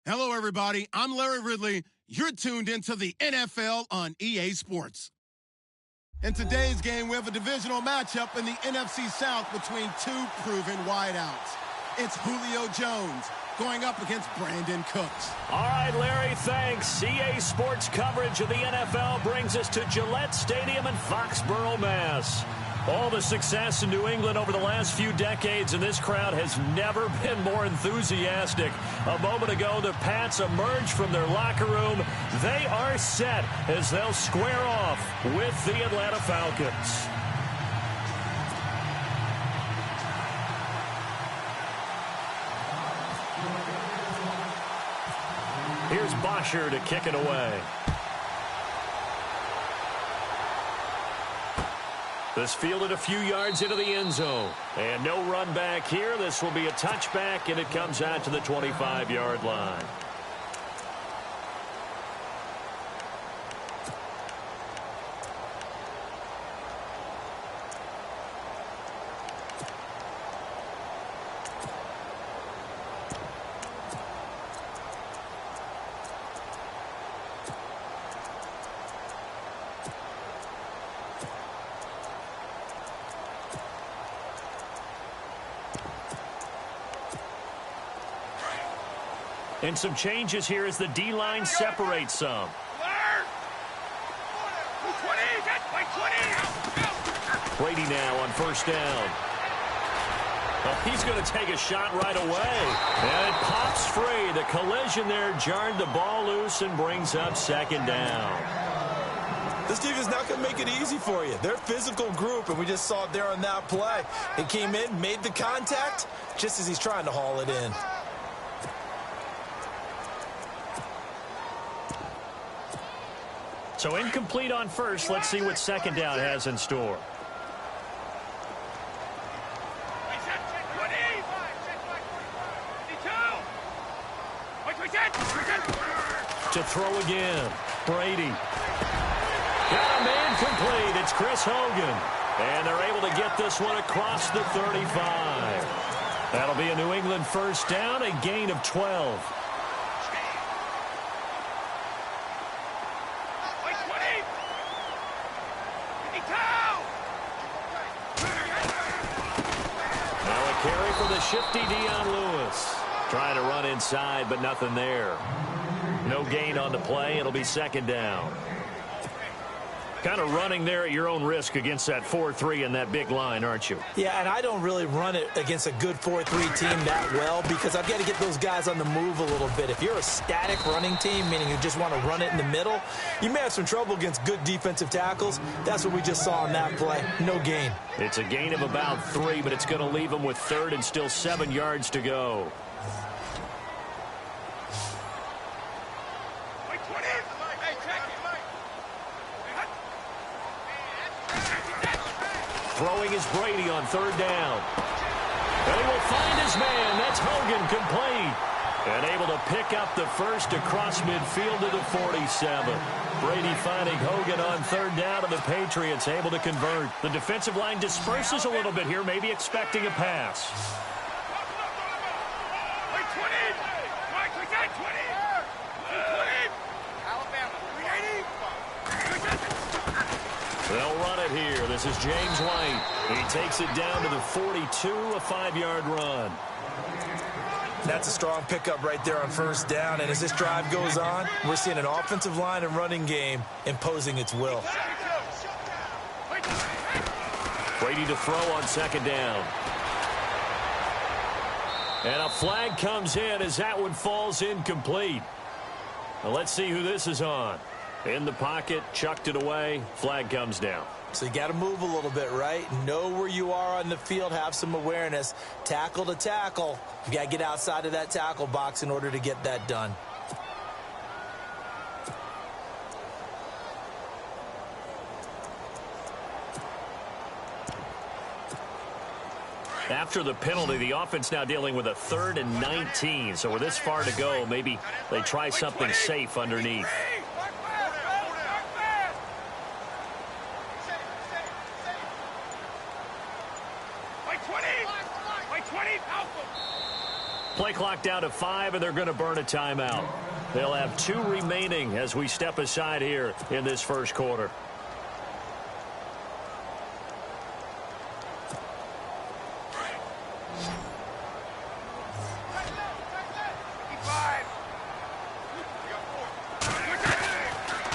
Hello, everybody. I'm Larry Ridley. You're tuned into the NFL on EA Sports. In today's game, we have a divisional matchup in the NFC South between two proven wideouts. It's Julio Jones going up against Brandon Cooks. All right, Larry, thanks. EA Sports coverage of the NFL brings us to Gillette Stadium in Foxborough, Mass. All the success in New England over the last few decades, and this crowd has never been more enthusiastic. A moment ago, the Pats emerged from their locker room. They are set as they'll square off with the Atlanta Falcons. Here's Bosher to kick it away. This fielded a few yards into the end zone. And no run back here. This will be a touchback, and it comes out to the 25-yard line. And some changes here as the D-line separates some. Brady now on first down. Well, he's going to take a shot right away. And it pops free. The collision there jarred the ball loose and brings up second down. This team is not going to make it easy for you. They're a physical group, and we just saw it there on that play. He came in, made the contact, just as he's trying to haul it in. So incomplete on first. Let's see what second down has in store. To throw again. Brady. Got him incomplete. It's Chris Hogan. And they're able to get this one across the 35. That'll be a New England first down, a gain of 12. Shifty Dion Lewis. Trying to run inside, but nothing there. No gain on the play. It'll be second down. Kind of running there at your own risk against that 4-3 and that big line, aren't you? Yeah, and I don't really run it against a good 4-3 team that well because I've got to get those guys on the move a little bit. If you're a static running team, meaning you just want to run it in the middle, you may have some trouble against good defensive tackles. That's what we just saw in that play. No gain. It's a gain of about 3, but it's going to leave them with third and still 7 yards to go. Throwing is Brady on third down. And he will find his man. That's Hogan, complete. And able to pick up the first across midfield to the 47. Brady finding Hogan on third down, and the Patriots able to convert. The defensive line disperses a little bit here, maybe expecting a pass. They'll run it here. This is James White. He takes it down to the 42, a 5-yard run. That's a strong pickup right there on first down. And as this drive goes on, we're seeing an offensive line and running game imposing its will. Brady to throw on second down. And a flag comes in as that one falls incomplete. Now let's see who this is on. In the pocket, chucked it away, flag comes down. So you got to move a little bit, right? Know where you are on the field, have some awareness. Tackle to tackle. You got to get outside of that tackle box in order to get that done. After the penalty, the offense now dealing with a 3rd and 19. So with this far to go, maybe they try something safe underneath. Play clock down to 5, and they're going to burn a timeout. They'll have 2 remaining as we step aside here in this first quarter.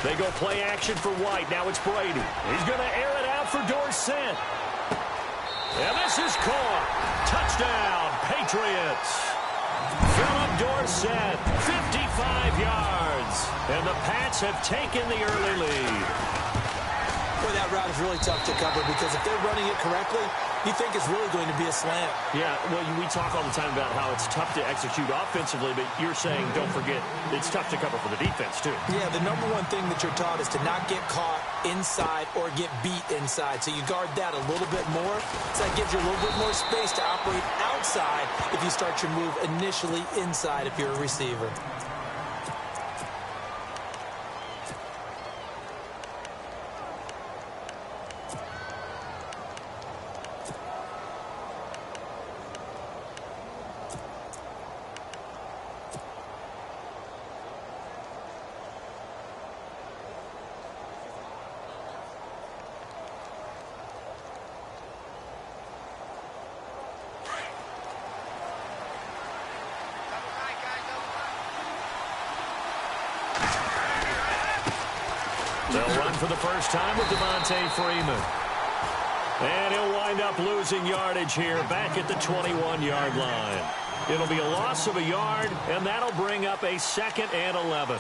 They go play action for White. Now it's Brady. He's going to air it out for Dorsett. And this is caught. Touchdown, Patriots. Philip Dorsett, 55 yards. And the Pats have taken the early lead. Boy, that route is really tough to cover because if they're running it correctly, you think it's really going to be a slant. Yeah, well, we talk all the time about how it's tough to execute offensively, but you're saying, don't forget, it's tough to cover for the defense, too. Yeah, the number one thing that you're taught is to not get caught inside or get beat inside. So you guard that a little bit more. So that gives you a little bit more space to operate outside if you start your move initially inside if you're a receiver. They'll run for the first time with Devontae Freeman. And he'll wind up losing yardage here back at the 21-yard line. It'll be a loss of a yard, and that'll bring up a 2nd and 11.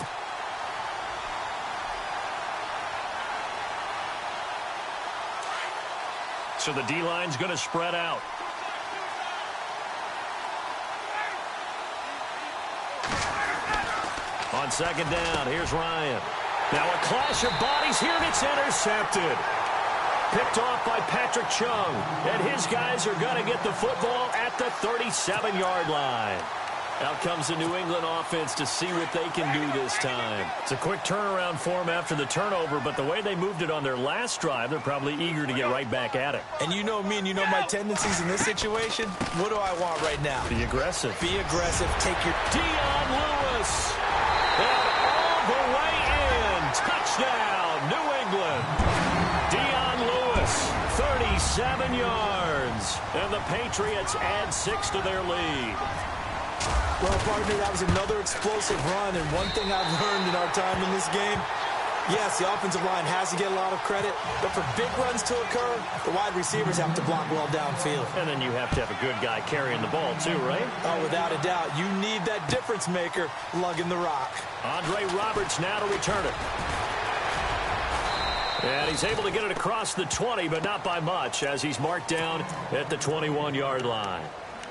So the D-line's going to spread out. On 2nd down, here's Ryan. Now a clash of bodies here, and it's intercepted. Picked off by Patrick Chung. And his guys are going to get the football at the 37-yard line. Out comes the New England offense to see what they can do this time. It's a quick turnaround for them after the turnover, but the way they moved it on their last drive, they're probably eager to get right back at it. And you know me and you know my tendencies in this situation. What do I want right now? Be aggressive. Be aggressive. Take your... Dion Lewis. And all the way in. Touchdown, New England. Dion Lewis, 37 yards. And the Patriots add 6 to their lead. Well, partner, that was another explosive run, and one thing I've learned in our time in this game, yes, the offensive line has to get a lot of credit, but for big runs to occur, the wide receivers have to block well downfield. And then you have to have a good guy carrying the ball, too, right? Oh, without a doubt. You need that difference maker lugging the rock. Andre Roberts now to return it. And he's able to get it across the 20, but not by much, as he's marked down at the 21-yard line.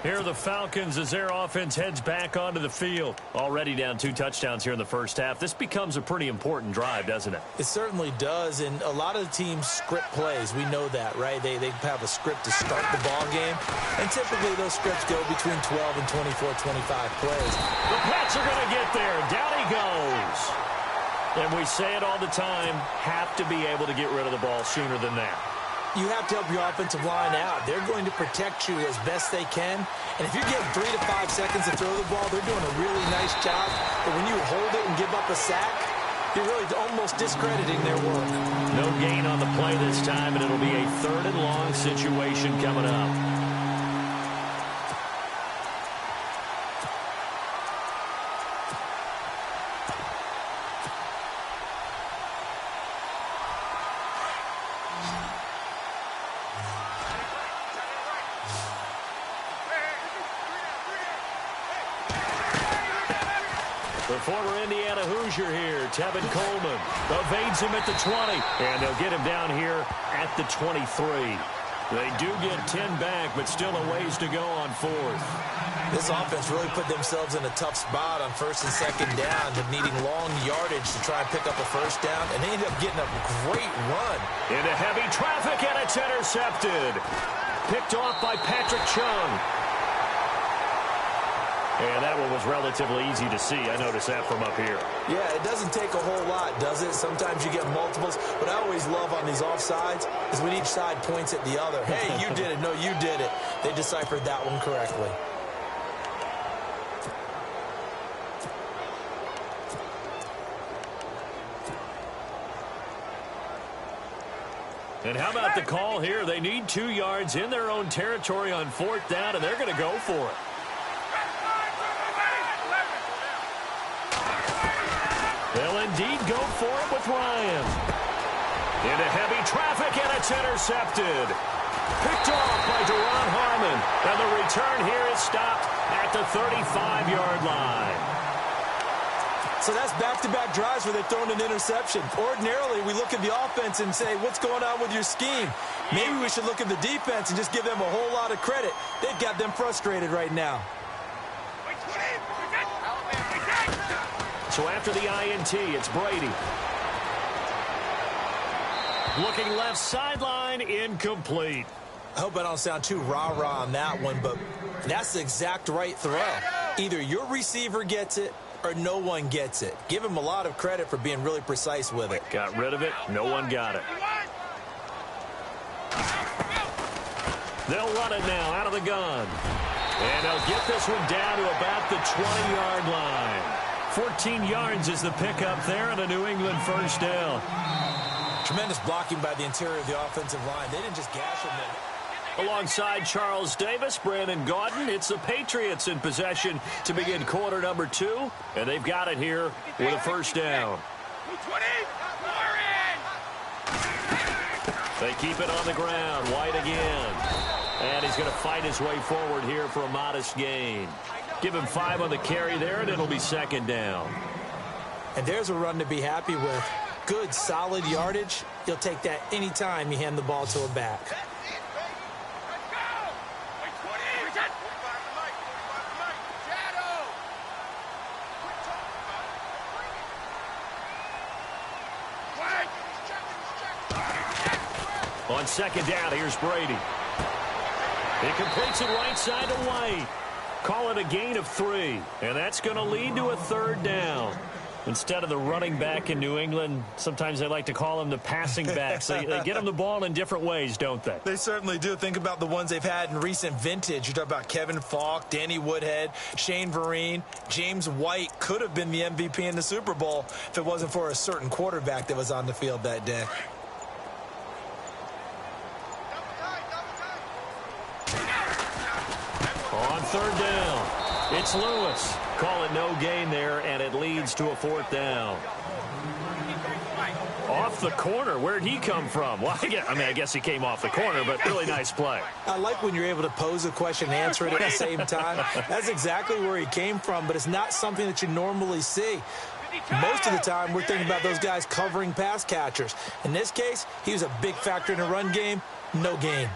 Here are the Falcons as their offense heads back onto the field. Already down 2 touchdowns here in the first half. This becomes a pretty important drive, doesn't it? It certainly does, and a lot of the teams script plays. We know that, right? They have a script to start the ball game, and typically those scripts go between 12 and 24, 25 plays. The Pats are going to get there. Down he goes. And we say it all the time, have to be able to get rid of the ball sooner than that. You have to help your offensive line out. They're going to protect you as best they can. And if you get 3 to 5 seconds to throw the ball, they're doing a really nice job. But when you hold it and give up a sack, you're really almost discrediting their work. No gain on the play this time, and it'll be a 3rd and long situation coming up. The former Indiana Hoosier here, Tevin Coleman, evades him at the 20, and they'll get him down here at the 23. They do get 10 back, but still a ways to go on 4th. This offense really put themselves in a tough spot on 1st and 2nd down, needing long yardage to try and pick up a 1st down, and they ended up getting a great run. Into heavy traffic, and it's intercepted. Picked off by Patrick Chung. And that one was relatively easy to see. I noticed that from up here. Yeah, it doesn't take a whole lot, does it? Sometimes you get multiples. What I always love on these offsides is when each side points at the other. Hey, you did it. No, you did it. They deciphered that one correctly. And how about the call here? They need 2 yards in their own territory on 4th down, and they're going to go for it. They'll indeed go for it with Ryan. Into heavy traffic, and it's intercepted. Picked off by Deron Harmon. And the return here is stopped at the 35-yard line. So that's back-to-back drives where they've thrown an interception. Ordinarily, we look at the offense and say, what's going on with your scheme? Maybe we should look at the defense and just give them a whole lot of credit. They've got them frustrated right now. So after the INT, it's Brady. Looking left sideline, incomplete. I hope I don't sound too rah-rah on that one, but that's the exact right throw. Either your receiver gets it or no one gets it. Give him a lot of credit for being really precise with it. Got rid of it. No one got it. They'll run it now out of the gun. And they'll get this one down to about the 20-yard line. 14 yards is the pickup there and a New England first down. Tremendous blocking by the interior of the offensive line. They didn't just gash him there. Alongside Charles Davis, Brandon Gaudin, it's the Patriots in possession to begin quarter number 2, and they've got it here with a first down. They keep it on the ground. White again. And he's going to fight his way forward here for a modest gain. Give him 5 on the carry there, and it'll be second down. And there's a run to be happy with. Good, solid yardage. You'll take that anytime you hand the ball to a back. On second down, here's Brady. He completes it right side to White. Call it a gain of 3, and that's going to lead to a third down. Instead of the running back in New England, sometimes they like to call them the passing backs. They get them the ball in different ways, don't they? They certainly do. Think about the ones they've had in recent vintage. You talk about Kevin Falk, Danny Woodhead, Shane Vereen. James White could have been the MVP in the Super Bowl if it wasn't for a certain quarterback that was on the field that day. On third down, it's Lewis. Call it no gain there, and it leads to a fourth down. Off the corner. Where'd he come from? Well, I guess he came off the corner, but really nice play. I like when you're able to pose a question and answer it at the same time. That's exactly where he came from, but it's not something that you normally see. Most of the time, we're thinking about those guys covering pass catchers. In this case, he was a big factor in the run game. No gain.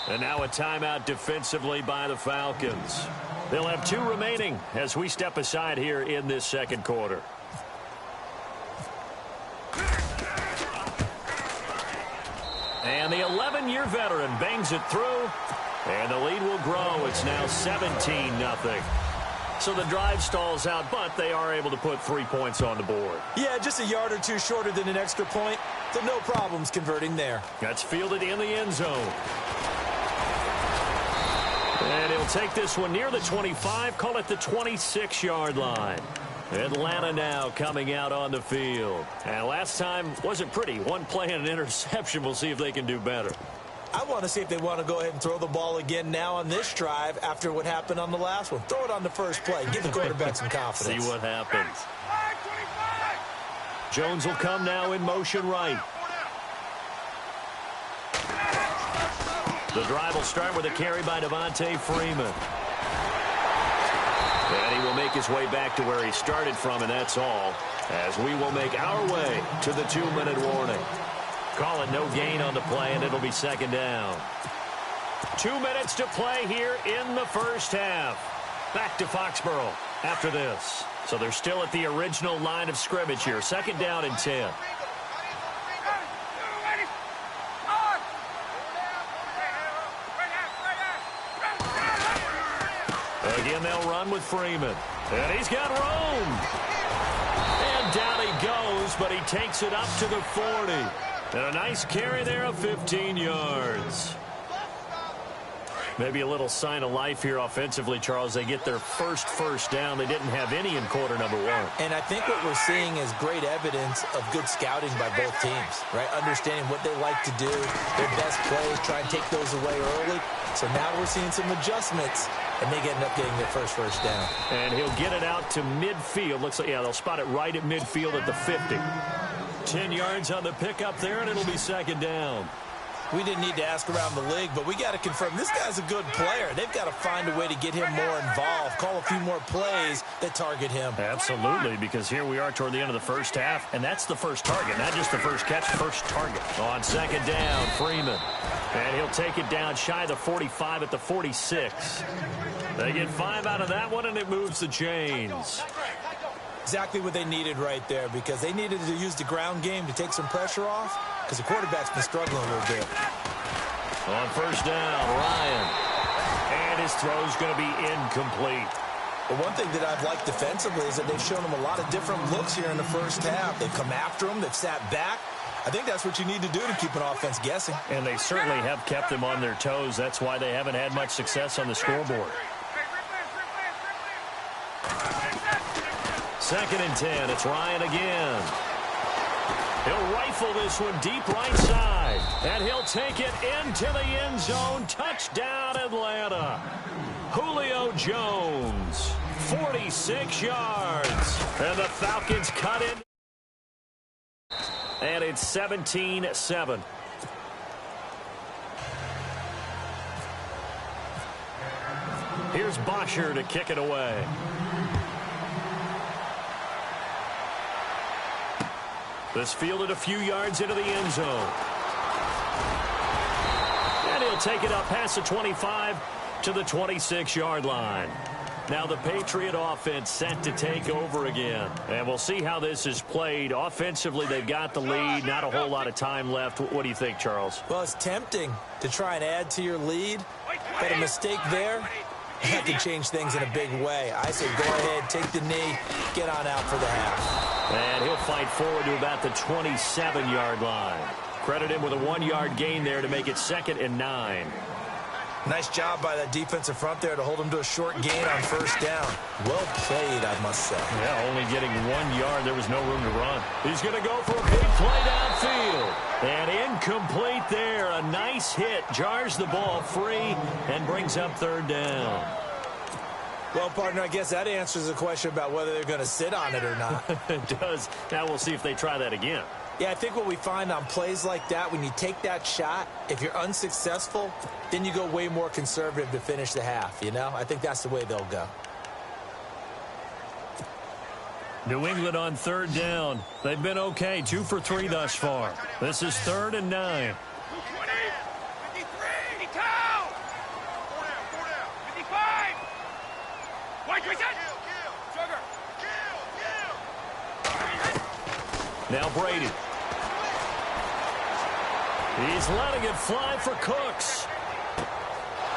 And now a timeout defensively by the Falcons. They'll have 2 remaining as we step aside here in this second quarter. And the 11-year veteran bangs it through, and the lead will grow. It's now 17-0. So the drive stalls out, but they are able to put 3 points on the board. Yeah, just a yard or 2 shorter than an extra point, so no problems converting there. That's fielded in the end zone. And he'll take this one near the 25, call it the 26-yard line. Atlanta now coming out on the field. And last time wasn't pretty. One play and an interception. We'll see if they can do better. I want to see if they want to go ahead and throw the ball again now on this drive after what happened on the last one. Throw it on the first play. Give the quarterback some confidence. See what happens. Jones will come now in motion right. The drive will start with a carry by Devontae Freeman. And he will make his way back to where he started from, and that's all, as we will make our way to the 2-minute warning. Call it no gain on the play, and it'll be second down. 2 minutes to play here in the first half. Back to Foxborough after this. So they're still at the original line of scrimmage here. Second down and 10. Again, they'll run with Freeman. And he's got room. And down he goes, but he takes it up to the 40. And a nice carry there of 15 yards. Maybe a little sign of life here offensively, Charles. They get their first down. They didn't have any in quarter number one. And I think what we're seeing is great evidence of good scouting by both teams, right? Understanding what they like to do, their best plays, try and take those away early. So now we're seeing some adjustments, and they end up getting their first down. And he'll get it out to midfield. Looks like, yeah, they'll spot it right at midfield at the 50. 10 yards on the pickup there, and it'll be second down. We didn't need to ask around the league, but we got to confirm this guy's a good player. They've got to find a way to get him more involved, call a few more plays that target him. Absolutely, because here we are toward the end of the first half, and that's the first target, not just the first catch, first target. On second down, Freeman. And he'll take it down shy of the 45 at the 46. They get 5 out of that one, and it moves the chains. Exactly what they needed right there, because they needed to use the ground game to take some pressure off, because the quarterback's been struggling a little bit. On first down, Ryan. And his throw's going to be incomplete. But one thing that I've liked defensively is that they've shown him a lot of different looks here in the first half. They've come after him. They've sat back. I think that's what you need to do to keep an offense guessing. And they certainly have kept them on their toes. That's why they haven't had much success on the scoreboard. Second and 10. It's Ryan again. He'll rifle this one deep right side. And he'll take it into the end zone. Touchdown, Atlanta. Julio Jones, 46 yards. And the Falcons cut in. And it's 17-7. Here's Bosher to kick it away. This fielded a few yards into the end zone. And he'll take it up past the 25 to the 26-yard line. Now the Patriot offense set to take over again. And we'll see how this is played. Offensively, they've got the lead. Not a whole lot of time left. What do you think, Charles? Well, it's tempting to try and add to your lead. But a mistake there, that can change things in a big way. I say go ahead, take the knee, get on out for the half. And he'll fight forward to about the 27-yard line. Credit him with a 1-yard gain there to make it 2nd and 9. Nice job by that defensive front there to hold him to a short gain on first down. Well played, I must say. Yeah, only getting 1 yard. There was no room to run. He's going to go for a big play downfield. And incomplete there. A nice hit. Jars the ball free and brings up 3rd down. Well, partner, I guess that answers the question about whether they're going to sit on it or not. It does. Now we'll see if they try that again. Yeah, I think what we find on plays like that, when you take that shot, if you're unsuccessful, then you go way more conservative to finish the half, you know? I think that's the way they'll go. New England on 3rd down. They've been okay, 2 for 3 thus far. This is 3rd and 9. Now Brady. He's letting it fly for Cooks.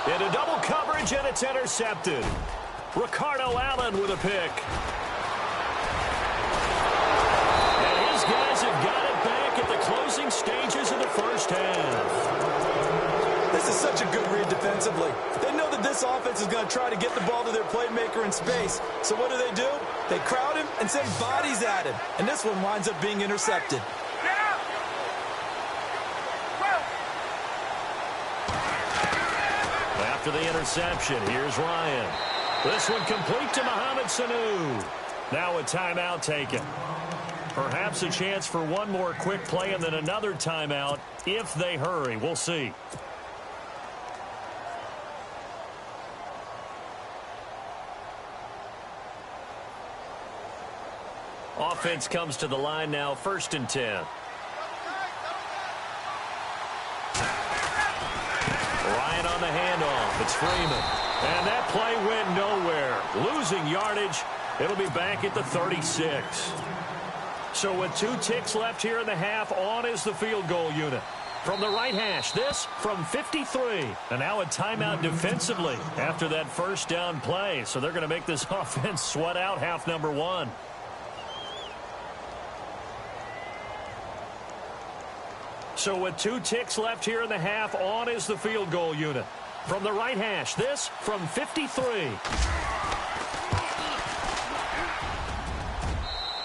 Into double coverage, and it's intercepted. Ricardo Allen with a pick. And his guys have got it back at the closing stages of the first half. This is such a good read defensively. They know that this offense is going to try to get the ball to their playmaker in space. So what do? They crowd him and send bodies at him. And this one winds up being intercepted. After the interception, here's Ryan. This one complete to Mohamed Sanu. Now a timeout taken. Perhaps a chance for one more quick play and then another timeout if they hurry. We'll see. Offense comes to the line now, 1st and 10. Ryan on the handoff. It's Freeman. And that play went nowhere. Losing yardage. It'll be back at the 36. So with 2 ticks left here in the half, on is the field goal unit. From the right hash, this from 53. And now a timeout defensively after that first down play. So they're going to make this offense sweat out half number 1. So with 2 ticks left here in the half, on is the field goal unit. From the right hash, this from 53.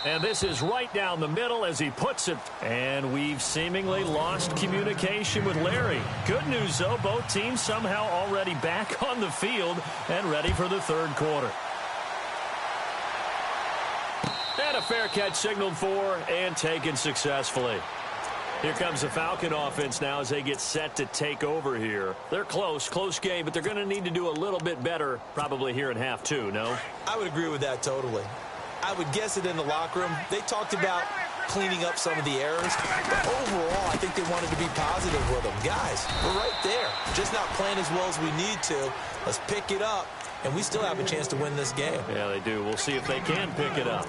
And this is right down the middle as he puts it. And we've seemingly lost communication with Larry. Good news, though, both teams somehow already back on the field and ready for the third quarter. And a fair catch signaled for and taken successfully. Here comes the Falcon offense now as they get set to take over here. They're close game, but they're going to need to do a little bit better probably here in half 2, no? I would agree with that totally. I would guess it in the locker room. They talked about cleaning up some of the errors, but overall, I think they wanted to be positive with them. Guys, we're right there. Just not playing as well as we need to. Let's pick it up, and we still have a chance to win this game. Yeah, they do. We'll see if they can pick it up.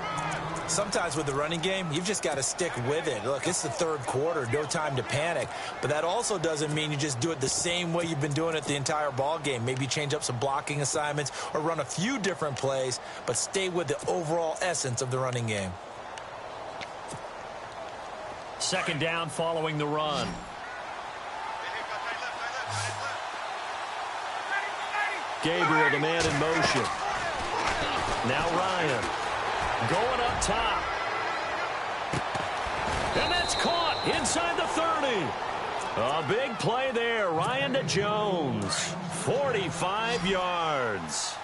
Sometimes with the running game, you've just got to stick with it. Look, it's the third quarter, no time to panic. But that also doesn't mean you just do it the same way you've been doing it the entire ball game. Maybe change up some blocking assignments or run a few different plays, but stay with the overall essence of the running game. Second down following the run. Gabriel, the man in motion. Now Ryan. Going up top. And that's caught inside the 30. A big play there. Ryan to Jones. 45 yards.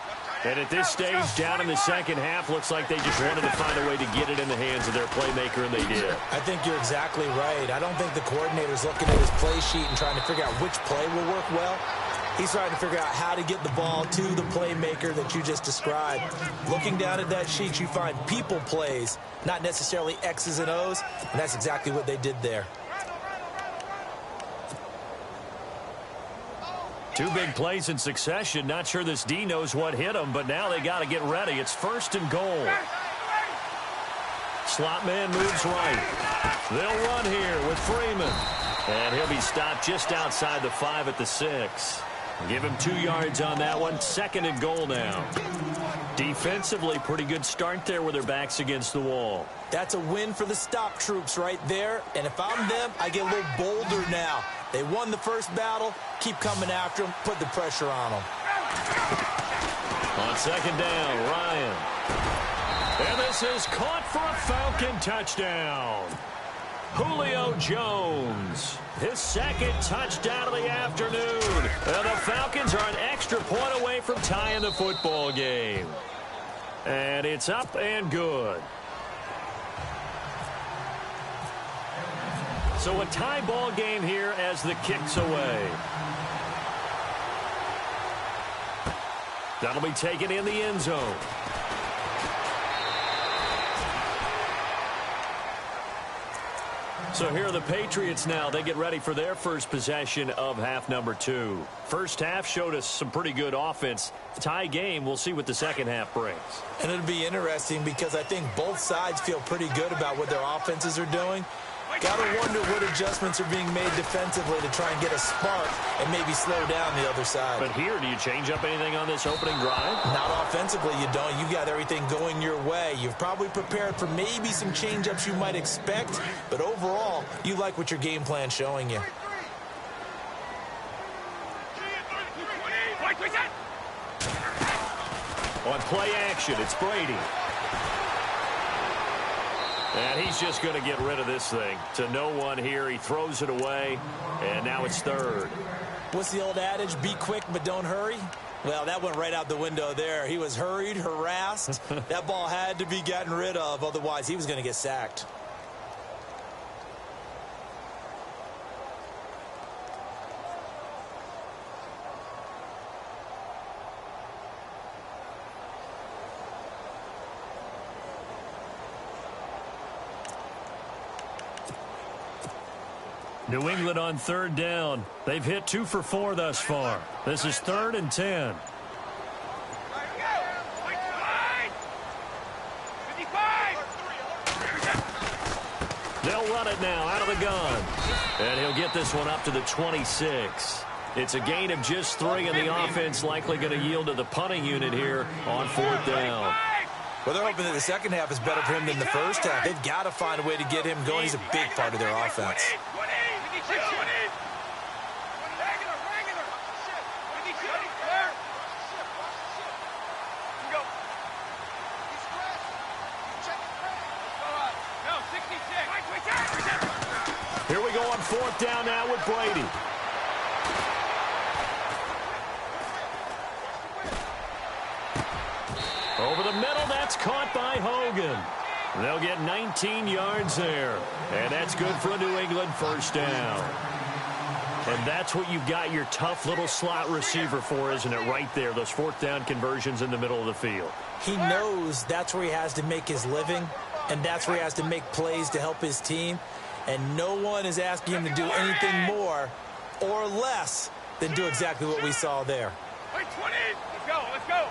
And at this stage, down in the second half, looks like they just wanted to find a way to get it in the hands of their playmaker, and they did. I think you're exactly right. I don't think the coordinator's looking at his play sheet and trying to figure out which play will work well. He's trying to figure out how to get the ball to the playmaker that you just described. Looking down at that sheet, you find people plays, not necessarily X's and O's, and that's exactly what they did there. 2 big plays in succession. Not sure this D knows what hit them, but now they got to get ready. It's 1st and goal. Slot man moves right. They'll run here with Freeman. And he'll be stopped just outside the 5 at the 6. Give him 2 yards on that one. 2nd and goal now. Defensively, pretty good start there with their backs against the wall. That's a win for the stop troops right there. And if I'm them, I get a little bolder now. They won the first battle. Keep coming after them. Put the pressure on them. On 2nd down, Ryan. And this is caught for a Falcon touchdown. Julio Jones, his 2nd touchdown of the afternoon. And the Falcons are an extra point away from tying the football game. And it's up and good. So a tie ball game here as the kick's away. That'll be taken in the end zone. So here are the Patriots now. They get ready for their first possession of half number 2. First half showed us some pretty good offense. Tie game, we'll see what the second half brings. And it'll be interesting because I think both sides feel pretty good about what their offenses are doing. Got to wonder what adjustments are being made defensively to try and get a spark and maybe slow down the other side. But here, do you change up anything on this opening drive? Not offensively, you don't. You got everything going your way. You've probably prepared for maybe some change-ups you might expect, but overall, you like what your game plan's showing you. On play action, it's Brady. And he's just going to get rid of this thing. To no one here. He throws it away, and now it's 3rd. What's the old adage? Be quick, but don't hurry? Well, that went right out the window there. He was hurried, harassed. That ball had to be gotten rid of. Otherwise, he was going to get sacked. New England on 3rd down. They've hit 2 for 4 thus far. This is 3rd and 10. They'll run it now out of the gun. And he'll get this one up to the 26. It's a gain of just 3, and the offense likely going to yield to the punting unit here on 4th down. Well, they're hoping that the second half is better for him than the first half. They've got to find a way to get him going. He's a big part of their offense. 4th down now with Brady. Over the middle, that's caught by Hogan. They'll get 19 yards there. And that's good for a New England 1st down. And that's what you've got your tough little slot receiver for, isn't it? Right there, those 4th down conversions in the middle of the field. He knows that's where he has to make his living, and that's where he has to make plays to help his team. And no one is asking him to do anything more or less than do exactly what we saw there. Hey, 20! Let's go, let's go!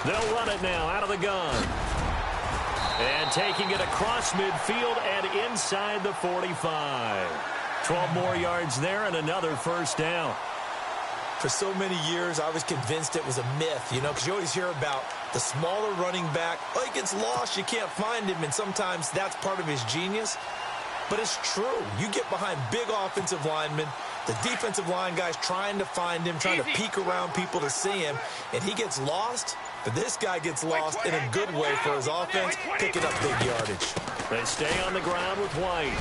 They'll run it now out of the gun. And taking it across midfield and inside the 45. 12 more yards there and another 1st down. For so many years, I was convinced it was a myth, because you always hear about the smaller running back. Oh, he gets lost, you can't find him, and sometimes that's part of his genius. But it's true. You get behind big offensive linemen, the defensive line guys trying to find him, trying to peek around people to see him, and he gets lost. But this guy gets lost in a good way for his offense, picking up big yardage. They stay on the ground with White.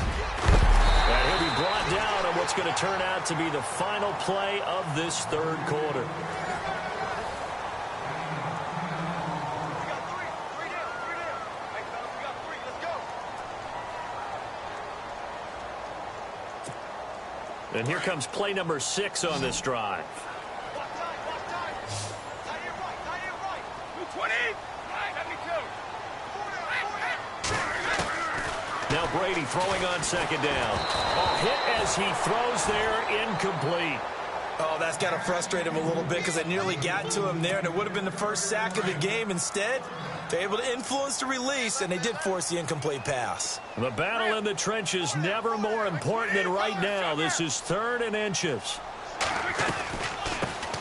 And he'll be brought down on what's going to turn out to be the final play of this 3rd quarter. And here comes play number 6 on this drive. Now Brady throwing on 2nd down. A hit as he throws there, incomplete. Oh, that's got to frustrate him a little bit because they nearly got to him there, and it would have been the first sack of the game. Instead, they're able to influence the release, and they did force the incomplete pass. The battle in the trenches never more important than right now. This is 3rd and inches.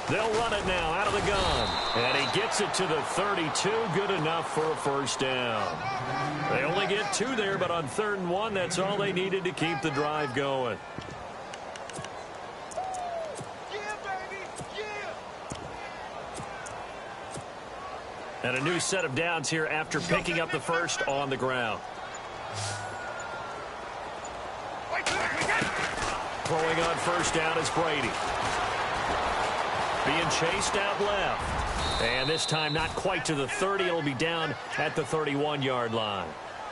They'll run it now out of the gun. And he gets it to the 32. Good enough for a 1st down. They only get 2 there, but on 3rd and 1, that's all they needed to keep the drive going. And a new set of downs here after picking up the 1st on the ground. Throwing on 1st down is Brady. Being chased out left. And this time not quite to the 30. It'll be down at the 31-yard line.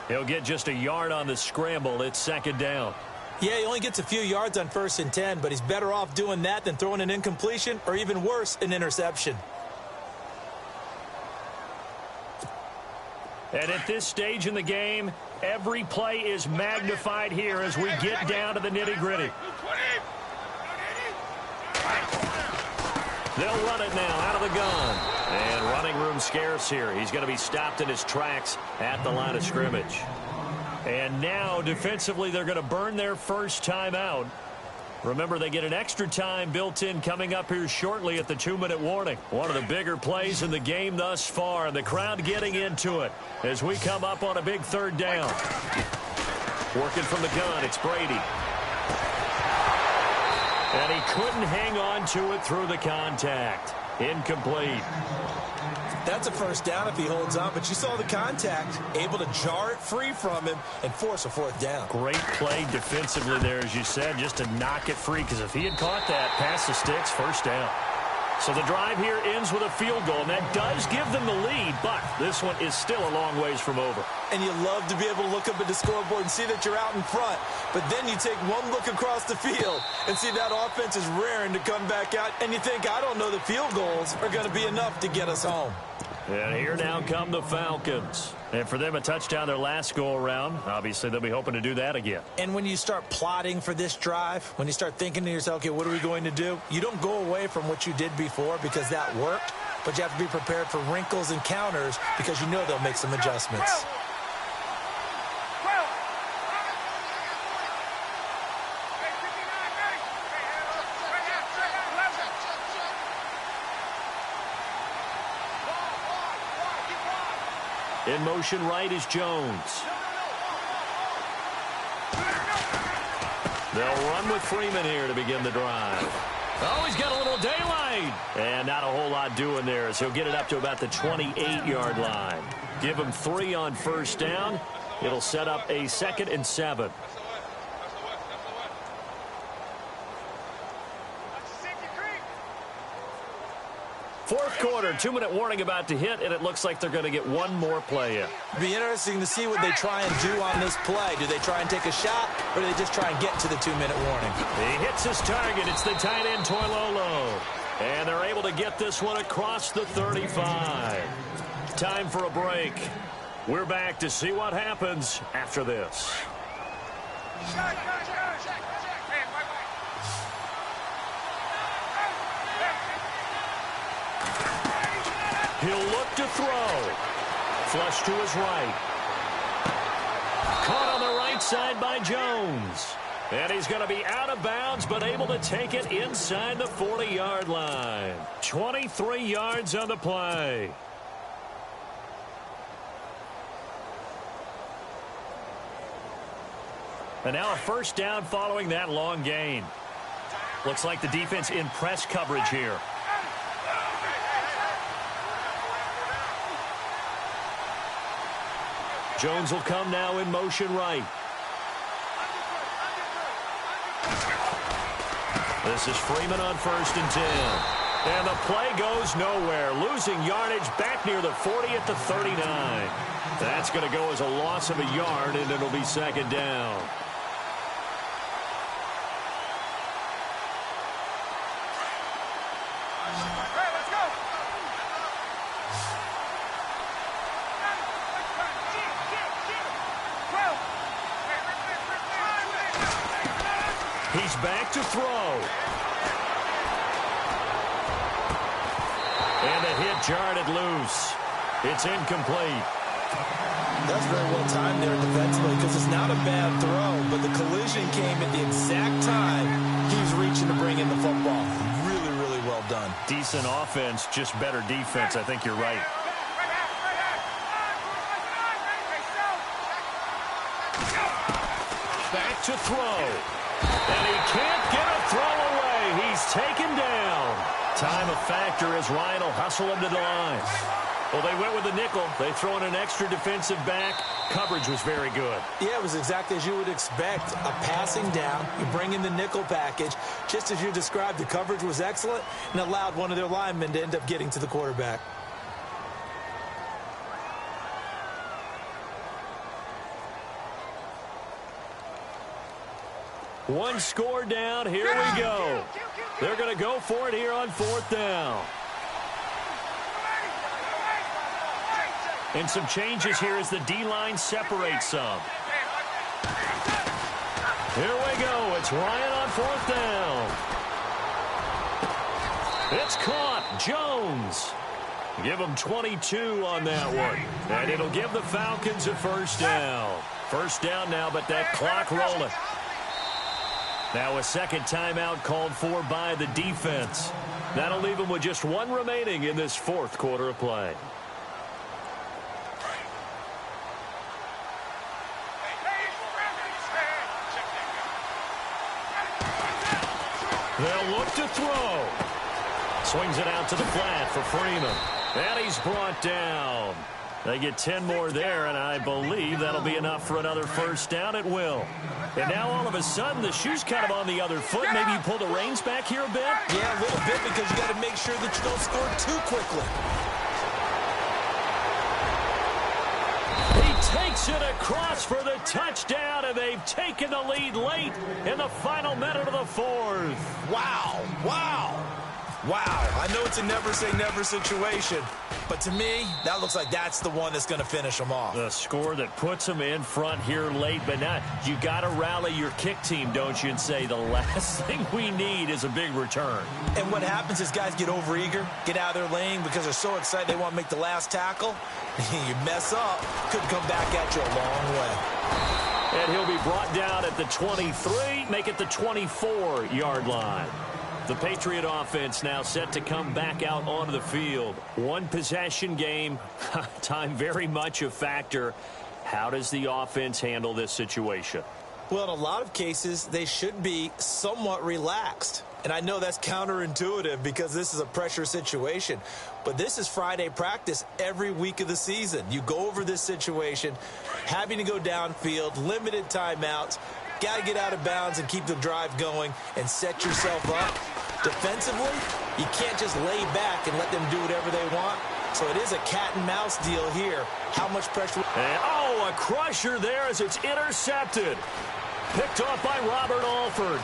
He'll get just a yard on the scramble. It's 2nd down. Yeah, he only gets a few yards on 1st and 10, but he's better off doing that than throwing an incompletion or even worse, an interception. And at this stage in the game, every play is magnified here as we get down to the nitty-gritty. They'll run it now out of the gun. And running room scarce here. He's going to be stopped in his tracks at the line of scrimmage. And now, defensively, they're going to burn their 1st timeout. Remember, they get an extra time built in coming up here shortly at the 2-minute warning. One of the bigger plays in the game thus far, and the crowd getting into it as we come up on a big 3rd down. Working from the gun, it's Brady. And he couldn't hang on to it through the contact. Incomplete. That's a 1st down if he holds on, but you saw the contact, able to jar it free from him and force a 4th down. Great play defensively there, as you said, just to knock it free, because if he had caught that, past the sticks, 1st down. So the drive here ends with a field goal, and that does give them the lead, but this one is still a long ways from over. And you love to be able to look up at the scoreboard and see that you're out in front, but then you take one look across the field and see that offense is raring to come back out, and you think, I don't know, the field goals are going to be enough to get us home. And here now come the Falcons. And for them, a touchdown their last go-around. Obviously, they'll be hoping to do that again. And when you start plotting for this drive, when you start thinking to yourself, okay, what are we going to do? You don't go away from what you did before because that worked, but you have to be prepared for wrinkles and counters because you know they'll make some adjustments. In motion right is Jones. They'll run with Freeman here to begin the drive. Oh, he's got a little daylight. And not a whole lot doing there, so he'll get it up to about the 28-yard line. Give him 3 on first down. It'll set up a 2nd and 7. Fourth quarter, 2-minute warning about to hit, and it looks like they're going to get one more play in. Be interesting to see what they try and do on this play. Do they try and take a shot, or do they just try and get to the 2-minute warning? He hits his target. It's the tight end, Toilolo. And they're able to get this one across the 35. Time for a break. We're back to see what happens after this. He'll look to throw. Flush to his right. Caught on the right side by Jones. And he's going to be out of bounds, but able to take it inside the 40-yard line. 23 yards on the play. And now a first down following that long gain. Looks like the defense in press coverage here. Jones will come now in motion right. This is Freeman on 1st and 10. And the play goes nowhere. Losing yardage back near the 40 at the 39. That's going to go as a loss of a yard, and it'll be 2nd down. He's back to throw. And the hit jarred it loose. It's incomplete. That's very well timed there defensively because it's not a bad throw, but the collision came at the exact time he was reaching to bring in the football. Really, really well done. Decent offense, just better defense. I think you're right. Back to throw. And he can't get a throw away. He's taken down. Time of factor as Ryan will hustle him to the line. Well, they went with the nickel. They throw in an extra defensive back. Coverage was very good. Yeah, it was exactly as you would expect. A passing down. You bring in the nickel package. Just as you described, the coverage was excellent and allowed one of their linemen to end up getting to the quarterback. One score down. Here we go. They're going to go for it here on 4th down. And some changes here as the D-line separates some. Here we go. It's Ryan on 4th down. It's caught. Jones. Give him 22 on that one. And it'll give the Falcons a first down. First down now, but that clock rolling. Now a second timeout called for by the defense. That'll leave them with just one remaining in this 4th quarter of play. They'll look to throw. Swings it out to the flat for Freeman. And he's brought down. They get 10 more there, and I believe that'll be enough for another first down. It will. And now all of a sudden, the shoe's kind of on the other foot. Maybe you pull the reins back here a bit? Yeah, a little bit because you got to make sure that you don't score too quickly. He takes it across for the touchdown, and they've taken the lead late in the final minute of the 4th. Wow. Wow. Wow. I know it's a never-say-never situation, but to me, that looks like that's the one that's going to finish them off. The score that puts them in front here late, but now you got to rally your kick team, don't you, and say the last thing we need is a big return. And what happens is guys get overeager, get out of their lane because they're so excited they want to make the last tackle. You mess up, could come back at you a long way. And he'll be brought down at the 23, make it the 24-yard line. The Patriot offense now set to come back out onto the field. One possession game, time very much a factor. How does the offense handle this situation? Well, in a lot of cases, they should be somewhat relaxed. And I know that's counterintuitive because this is a pressure situation. But this is Friday practice every week of the season. You go over this situation, having to go downfield, limited timeouts, got to get out of bounds and keep the drive going and set yourself up. Defensively, you can't just lay back and let them do whatever they want. So it is a cat and mouse deal here. How much pressure? And, a crusher there as it's intercepted. Picked off by Robert Alford.